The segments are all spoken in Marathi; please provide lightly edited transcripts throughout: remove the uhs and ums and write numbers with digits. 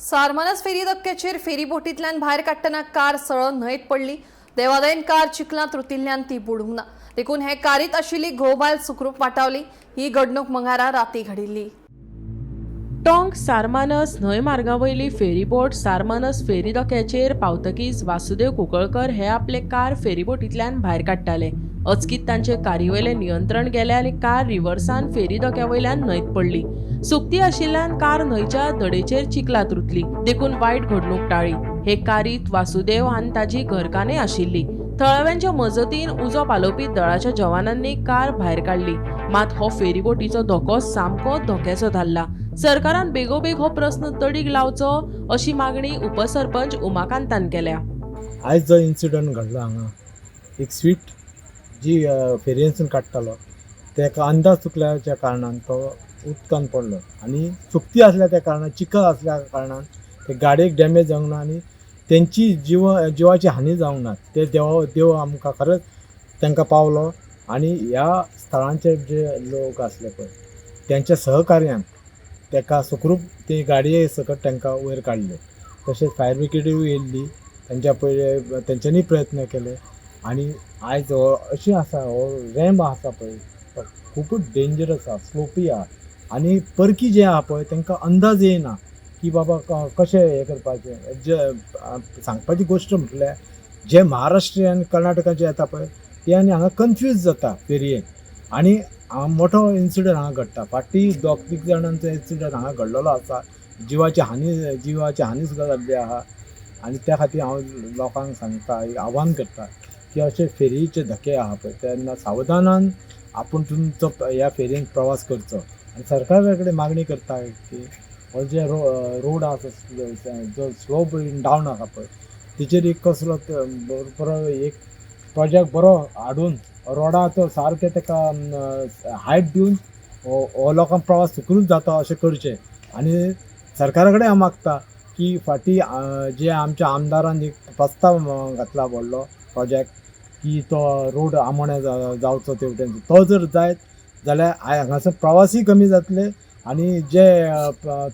सारमानस फेरी धक्क्याचेर फेरी बोटींतल्यान भायर काडटना कार सरळ न्हंयत पडली। देवादयन कार चिखलांत रुतिल्ल्यान ती बुडूंक ना। देखून हे कारीत आशिल्ली घोव-बायल सुखरूप वाटावली। ही घडणूक मंगळारा राती घडिल्ली। टोंक सारमानस न्हंय मार्गावयली फेरीबोट सारमानस फेरी धोक्याचेर पावतकीच वासुदेव कुंकळकर हे आपले कार फेरीबोटींतल्यान भायर काडटाले। अचकीत तांचे कारवयलें नियंत्रण गेलें आनी कार रिवर्सान फेरी धोक्यावयल्यान न्हंयत पडली। सुकती आशिल्ल्यान कार न्हंयच्या दडेचेर चिखलात रुतली। देखून वायट घडणूक टाळी। हे कारीत वासुदेव आनी ताजी घरकान्नय आशिल्ली। थळाव्यांच्या मजतीन उजो पालोवपी दळाच्या जवानांनी कार भायर काडली। मात हो फेरीबोटीचो धोको सामको धोक्याचो थारला। सरकारान बेगोबेग हो प्रस्न तडीक लावचो अशी मागणी उपसरपंच उमाकांतान केल्या। आयज जो इन्सिडंट घडलो हांगा एक स्वीट जी फेरयेंसून काडटालो तेका अंदाज चुकल्याच्या कारणान तो उदकान पडलो आनी चुकती आसल्या त्या कारणान चिखल आसल्या कारणान ते गाडयेक डॅमेज जावंक ना आनी तेंची जिवाची हानी जावंक ना। ते देव आमकां खरेंच तांकां पावलो आनी ह्या स्थळांचे जे लोक आसले पळय त्यांच्या सहकार्यान तेका सुखरूप ती गाडये सकट तांकां वयर काडले। तशेंच फायर ब्रिगेडूय येयल्ली तांच्या पयले तेंच्यांनी प्रयत्न केले आनी आयज अशी आसा हो रॅम्प आसा पळय तो खूबच डेंजरस आसा, स्लोपी आहा आनी परकी जे आहा पळय तांकां अंदाज येयना की बाबा कशें हें करपाचें। जे सांगपाची गोश्ट म्हटल्यार जे महाराष्ट्र आनी कर्नाटकाचे येता पळय ते आनी हांगा कन्फ्यूज जाता फेरयेक आनी मोठो इन्सिडंट हांगा घडटा। फाटीं 2-3 जाणांचो इन्सिडंट हांगा घडलेलो आसा। जिवाची हानी सुद्दां जाल्ली आहा आनी त्या खातीर हांव लोकांक सांगता आव्हान करता की अशे फेरयेचे धक्के आहा पळय तेन्ना सावधानान आपूण तुमचो ह्या फेरयेन प्रवास करचो। आनी सरकारा कडेन मागणी करता की हो जे रोड आसा जो स्लोप डावन आसा पळय तेचेर एक कसलो बरो एक प्रोजेक्ट बरो हाडून रोडाचो सारकें ताका हायट दिवन हो लोकांक प्रवास सुखरूप जाता अशें करचें। आनी सरकारा कडेन हांव मागता की फाटीं जे आमच्या आमदारान एक प्रस्ताव घातला व्हडलो प्रोजेक्ट की तो रोड आमोणे जावचो तेवटेन तो जर जायत जाल्यार हांगासर प्रवासी कमी जातले आनी जे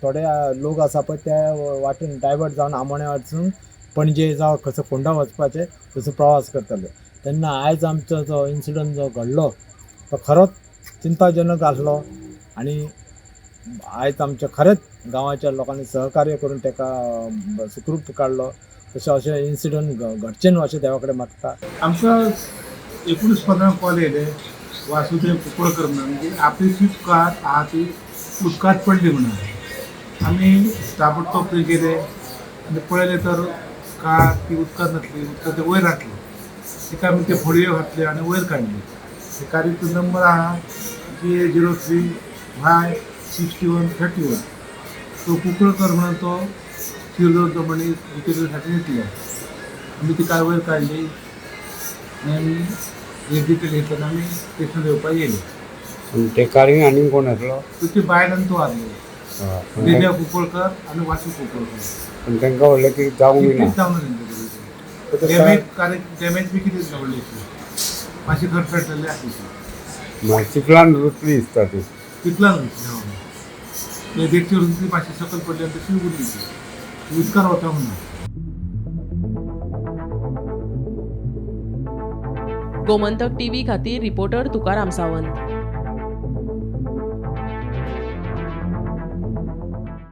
थोडे लोक आसा पळय त्या वाटेन डायवर्ट जावन आमोणे वचून पणजे जावं खंयसर फोंडा वचपाचे थंयसर प्रवास करतले। तेन्ना आयज आमचो जो इन्सिडंट जो घडलो तो खरोच चिंताजनक आसलो आनी आयज आमच्या खरेंच गांवाच्या लोकांनी सहकार्य करून ताका सुखरूप काडलो। तशें अशें इन्सिडंट घडचें न्हू अशें देवा कडेन मागता। आमकां 19-15 कॉल येयले वासुदेव कुंकळकर म्हणून म्हणजे आपली स्विफ्ट कार आहा ती उदकांत पडली म्हणून आमी ताबडतोब थंय गेले आनी पळयलें तर कार ती उदकांत नासली, उदकां वयर घातली। तिका आमी ते फोडयो घातले आनी वयर काडली। ते कारचो नंबर आहा GA03Y6131। तो कुंकळकर म्हणून तो शिरदोर मनीस इंटरव्यूसाठी येतलो। आमी ती कार वयर काडली आनी आमी एक डिटेल घेतलो आमी स्टेशन येवपाक येयले। ते कारणी आनी कोण येतलो? तुजी बायल आनी तूं आसलो, दिव्या कुंकळकर आनी वासू कुंकळकर। पण तांकां व्हडलें की जावंक ना डॅमेज बी कितें व्हडली मातशी खरखरतली आसली चिखलान रुतली दिसता ती चिखलान ते देखची रुतली मातशी सकयल पडली आनी तशी उरली ती उदकान वचोंक ना। गोमंतक टीव्ही खातीर रिपोर्टर तुकाराम सावंत।